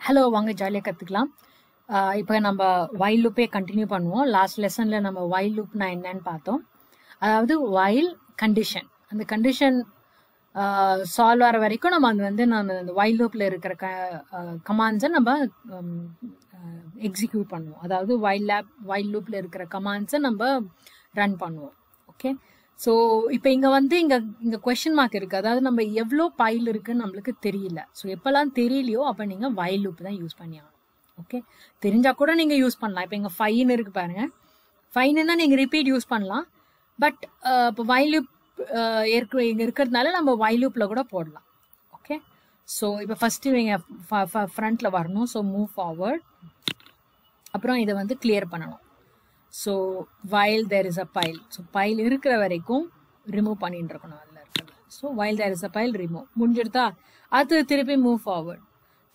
Hello வாங்க ஜாலியாக கற்றுக்கலாம். இப்போ நம்ம வைல் லூப்பே கண்டினியூ பண்ணுவோம். லாஸ்ட் லெசனில் நம்ம வைல் லூப்னா என்னன்னு பார்த்தோம். அதாவது வைல் கண்டிஷன், அந்த கண்டிஷன் சால்வ் ஆகிற வரைக்கும் நம்ம அந்த வைல் லூப்பில் இருக்கிற கமாண்ட்ஸை நம்ம எக்ஸிக்யூட் பண்ணுவோம். அதாவது வைல் லூப்பில் இருக்கிற கமாண்ட்ஸை நம்ம ரன் பண்ணுவோம். ஓகே, ஸோ இப்போ இங்கே கொஸ்டின் மார்க் இருக்குது. அதாவது நம்ம எவ்வளோ பைல் இருக்குன்னு நம்மளுக்கு தெரியல. ஸோ எப்போல்லாம் தெரியலையோ அப்போ நீங்கள் வைல் லூப் தான் யூஸ் பண்ணி ஆகணும். ஓகே, தெரிஞ்சால் கூட நீங்கள் யூஸ் பண்ணலாம். இப்போ இங்கே 5ன்னு இருக்குது பாருங்கள். 5ன்னு தான் நீங்கள் ரிப்பீட் யூஸ் பண்ணலாம். பட் இப்போ வைல் லூப் இங்கே இருக்கிறதுனால நம்ம வைல் லூப்பில் கூட போடலாம். ஓகே, ஸோ இப்போ ஃபஸ்ட்டு நீங்கள் ஃப்ரண்ட்டில் வரணும். ஸோ மூவ் ஃபார்வர்ட், அப்புறம் இதை கிளியர் பண்ணணும். So while there is a pile, so pile இருக்கிற வரைக்கும் ரிமூவ் பண்ணிட்டு இருக்கணும் அதில் இருக்கிறது. So while there is a pile remove முடிஞ்சிருத்தா, அது திருப்பி மூவ் ஃபார்வர்ட்,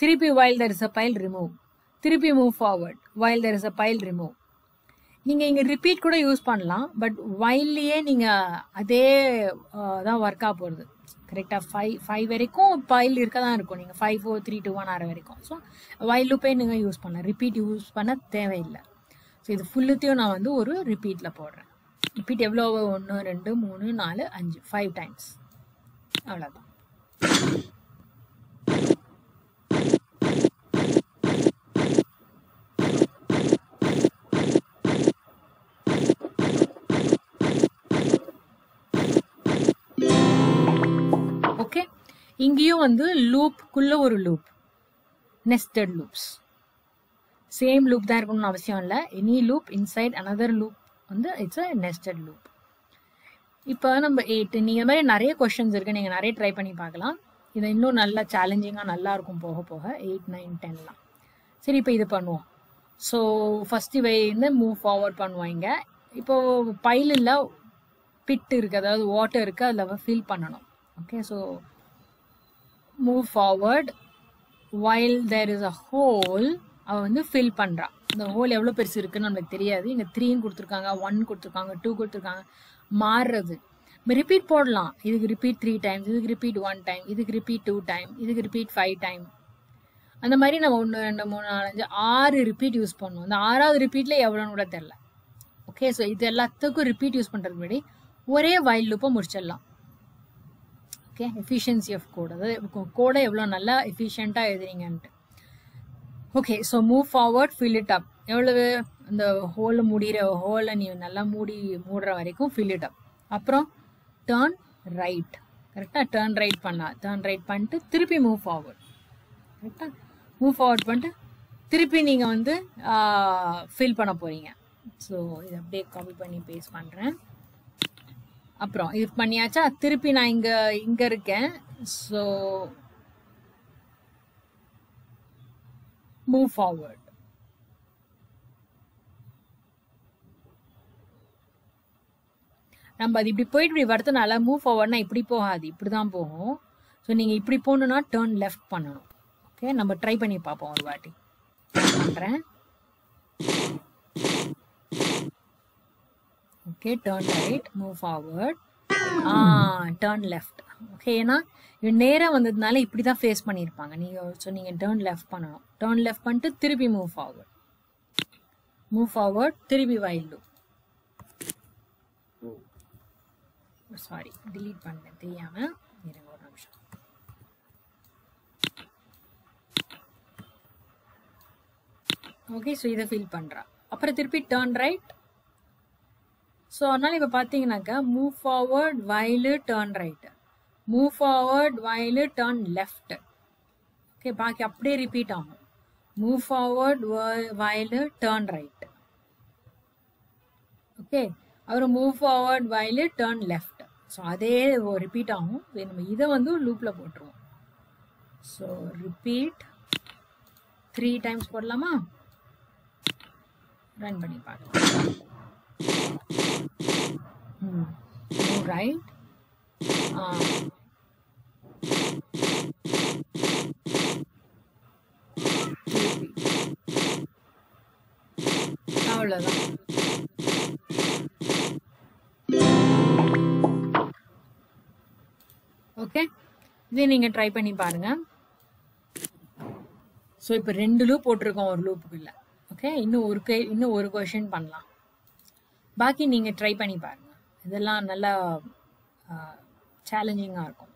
திருப்பி while there is a pile remove, திருப்பி move forward, while there is a pile remove. நீங்கள் இங்கே ரிப்பீட் கூட யூஸ் பண்ணலாம். பட் வைல்லையே நீங்கள் அதே தான் ஒர்க் ஆக போகிறது. கரெக்டாக 5 வரைக்கும் பைல் இருக்க தான் இருக்கும். நீங்கள் 5 4 3 2 1 ஆற வரைக்கும். ஸோ வைல் லூப்பே நீங்கள் யூஸ் பண்ணலாம், ரிப்பீட் யூஸ் பண்ண தேவையில்லை. ஸோ இது ஃபுல்லுத்தையும் நான் ஒரு ரிப்பீட்டில் போடுறேன். ரிப்பீட் எவ்வளோ? 1 2 3 4 5 5 டைம்ஸ், அவ்வளோதான். ஓகே, இங்கேயும் லூப்புக்குள்ள ஒரு loop, nested loops. Same loop தான் இருக்கணும்னு அவசியம் இல்லை. Any loop inside another loop it's a nested loop. இப்போ நம்ம 8 நீங்கள் மாதிரி நிறைய கொஸ்டின்ஸ் இருக்குது, நீங்கள் நிறைய ட்ரை பண்ணி பார்க்கலாம். இது இன்னும் நல்லா சேலஞ்சிங்காக நல்லா இருக்கும் போக போக. 8 9 10லாம். சரி, இப்போ இது பண்ணுவோம். ஸோ ஃபஸ்ட்டு மூவ் ஃபார்வர்ட் பண்ணுவாங்க. இப்போது பைலில் பிட் இருக்குது, அதாவது வாட்டர் இருக்குது, அதில் ஃபில் பண்ணணும். Okay, so move forward while there is a hole, அவள் ஃபில் பண்ணுறான். இந்த ஹோல் எவ்வளோ பெருசு இருக்குன்னு நம்மளுக்கு தெரியாது. இங்கே 3ன்னு கொடுத்துருக்காங்க, 1 கொடுத்துருக்காங்க, 2 கொடுத்துருக்காங்க. மாறுறது ரிப்பீட் போடலாம். இதுக்கு ரிப்பீட் 3 டைம்ஸ், இதுக்கு ரிப்பீட் 1 டைம், இதுக்கு ரிப்பீட் 2 டைம், இதுக்கு ரிப்பீட் 5 டைம். அந்த மாதிரி நம்ம 1 2 3 4 5 6 ரிப்பீட் யூஸ் பண்ணுவோம். இந்த 6வது ரிப்பீட்டில் எவ்வளோன்னு கூட தெரில. ஓகே, ஸோ இது எல்லாத்துக்கும் ரிப்பீட் யூஸ் பண்ணுறதுக்கு முன்னாடி ஒரே வைல் லூப்பை முடிச்சிடலாம். ஓகே, எஃபிஷியன்சி ஆஃப் கோட், அதாவது கோடை எவ்வளோ நல்லா எஃபிஷியண்ட்டாக எழுதுறீங்கன்ட்டு. Okay, so move forward, fill it up. எவ்வளவு? அந்த ஹோலை நீ நல்லா மூடுற வரைக்கும் ஃபில் இட் அப். அப்புறம் டேர்ன் ரைட், கரெக்டாக டேர்ன் ரைட் டேர்ன் ரைட் பண்ணிட்டு திருப்பி மூவ் ஃபார்வர்ட். கரெக்டாக மூவ் ஃபார்வர்ட் பண்ணிட்டு திருப்பி நீங்கள் ஃபில் பண்ண போகிறீங்க. ஸோ இதை அப்படியே காப்பி பண்ணி பேஸ்ட் பண்ணுறேன். அப்புறம் இது பண்ணியாச்சா? திருப்பி நான் இங்கே இருக்கேன். So move forward. நம்ம அது இப்படி போயிட்டு இப்படி வரதுனால மூவ் ஃபார்வர்ட்னா இப்படி போகாது, இப்படி தான் போகும். ஸோ நீங்கள் இப்படி போகணுன்னா டேர்ன் லெஃப்ட் பண்ணணும். ஓகே, நம்ம ட்ரை பண்ணி பார்ப்போம் ஒரு வாட்டி. பண்ணுறேன். Okay, turn right, move forward, turn left. Okay, ஏன்னா இது நேராக வந்ததுனால இப்படி தான் ஃபேஸ் பண்ணியிருப்பாங்க நீங்கள். ஸோ நீங்கள் டேர்ன் லெஃப்ட் பண்ணணும். டேர்ன் லெஃப்ட் பண்ணிட்டு திருப்பி மூவ் ஃபார்வர்ட், திருப்பி வைல் லூப். சாரி, டிலீட் பண்ணேன் தெரியாமல், இருங்க ஒரு நிமிஷம். ஓகே, ஸோ இதை ஃபில் பண்ணுறா. அப்புறம் திருப்பி டேர்ன் ரைட். ஸோ அதனால் இப்போ பார்த்தீங்கன்னாக்கா move forward, வைலு, turn right, move forward, வைலு, turn left. Okay, பாக்கி அப்படியே ரிப்பீட் ஆகும். Move forward, வைலு, turn right. Okay, அப்புறம் move forward, வைலு, turn left. So அதே ரிப்பீட் ஆகும். நம்ம இதை லூப்பில் போட்டுருவோம். ஸோ ரிப்பீட் 3 டைம்ஸ் போடலாமா? ரன் பண்ணி பார்க்கலாம். Move right, அவ்வளோதான். ஓகே, இதை நீங்கள் ட்ரை பண்ணி பாருங்கள். ஸோ இப்போ 2 லூப் போட்டிருக்கோம் ஒரு லூப்புக்குள்ள. ஓகே, இன்னும் ஒரு கொஷின் பண்ணலாம். பாக்கி நீங்கள் ட்ரை பண்ணி பாருங்கள். இதெல்லாம் நல்லா சேலஞ்சிங்காக இருக்கும்.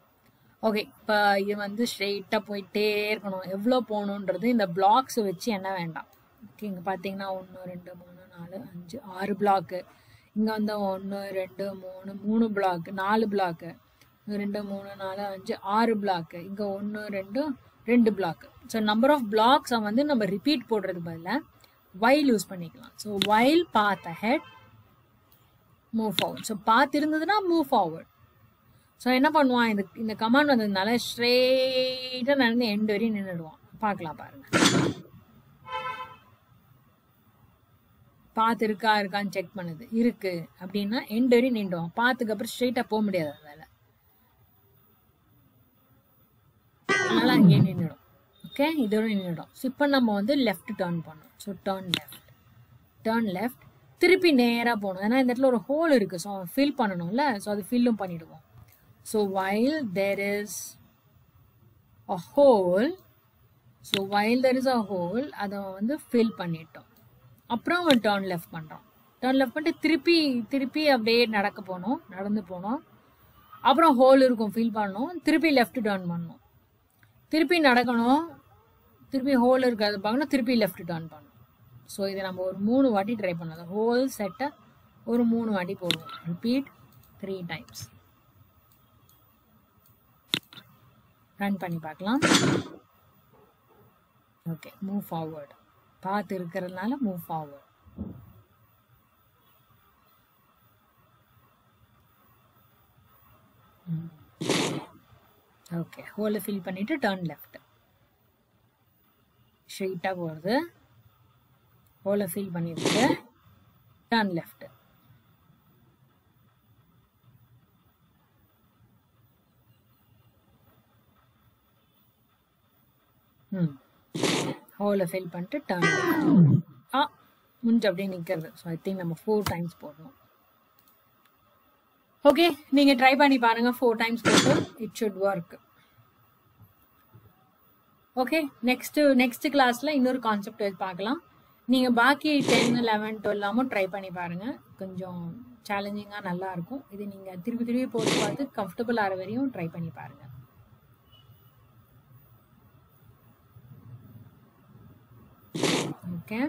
ஓகே, இப்போ இது வந்து ஸ்ட்ரெயிட்டாக போயிட்டே இருக்கணும். எவ்வளோ போகணுன்றது இந்த பிளாக்ஸை வச்சு என்ன வேண்டாம். ஓகே, இங்கே பார்த்தீங்கன்னா 1 2 3 4 5 6 பிளாக்கு. இங்கே வந்து 1 2 3 3 பிளாக்கு, 4 பிளாக்கு, 2 3 4 5 6 பிளாக்கு. இங்கே 1 2 2 பிளாக்கு. ஸோ நம்பர் ஆஃப் பிளாக்ஸை வந்து நம்ம ரிப்பீட் போடுறது பதிலாக while யூஸ் பண்ணிக்கலாம். So while path ahead, move forward. So path இருந்ததுன்னா move forward. ஸோ என்ன பண்ணுவான், இந்த கமாண்ட் வந்ததுனால ஸ்ட்ரெயிட்டாக நடந்து எண்டு வரையும் நின்றுடுவான். பார்க்கலாம் பாருங்க. பாத்து இருக்கான்னு செக் பண்ணுது. இருக்கு அப்படின்னா எண்டு வரையும் நின்றுவான். பாத்துக்கு அப்புறம் ஸ்ட்ரெயிட்டாக போக முடியாது அதனால. அதனால அங்கேயே நின்றுடும். ஓகே, இதோட நின்றுடும். ஸோ இப்போ நம்ம வந்து லெஃப்ட் டேர்ன் பண்ணோம். ஸோ டேர்ன் லெஃப்ட், திருப்பி நேராக போகணும். ஏன்னா இந்த இடத்துல ஒரு ஹோல் இருக்கு. ஸோ ஃபில் பண்ணணும்ல. ஸோ அது ஃபில்லும் பண்ணிடுவோம். So while there is a hole, அதை வந்து fill பண்ணிட்டோம். அப்புறம் அவன் டர்ன் லெஃப்ட் பண்ணுறான். டர்ன் லெஃப்ட் பண்ணிட்டு திருப்பி அப்படியே நடந்து போனோம். அப்புறம் ஹோல் இருக்கும், ஃபில் பண்ணணும். திருப்பி லெஃப்ட் டர்ன் பண்ணணும். திருப்பி நடக்கணும். திருப்பி ஹோல் இருக்காது பார்க்கணும். திருப்பி லெஃப்ட் டர்ன் பண்ணணும். ஸோ இதை நம்ம ஒரு 3 வாட்டி ட்ரை பண்ணலாம். ஹோல் செட்டை ஒரு 3 வாட்டி போடுவோம். Repeat 3 times. ரன் பண்ணி பார்க்கலாம். Okay, move forward. பாத் இருக்கிறதுனால மூவ் ஃபார்வர்ட். ஓகே, ஹோலை ஃபில் பண்ணிட்டு டர்ன் லெஃப்ட். ஸ்ட்ரெயிட்டாக போகிறது. ஹோலை ஃபில் பண்ணிட்டு டர்ன் லெஃப்ட். ஹோலை ஃபில் பண்ணிட்டு டர்ன் முடிஞ்சு அப்படியே நிற்கிறது. ஸோ ஐ திங்க் நம்ம 4 times போடணும். ஓகே, நீங்கள் ட்ரை பண்ணி பாருங்கள். 4 times போட்டு it should work. Okay, next கிளாஸில் இன்னொரு கான்செப்ட் பார்க்கலாம். நீங்கள் பாக்கி 10 11 12 ட்ரை பண்ணி பாருங்கள். கொஞ்சம் சேலஞ்சிங்காக நல்லாயிருக்கும். இது நீங்கள் திருப்பி போட்டு பார்த்து கம்ஃபர்டபுள் ஆகிற வரையும் ட்ரை பண்ணி பாருங்கள். Okay.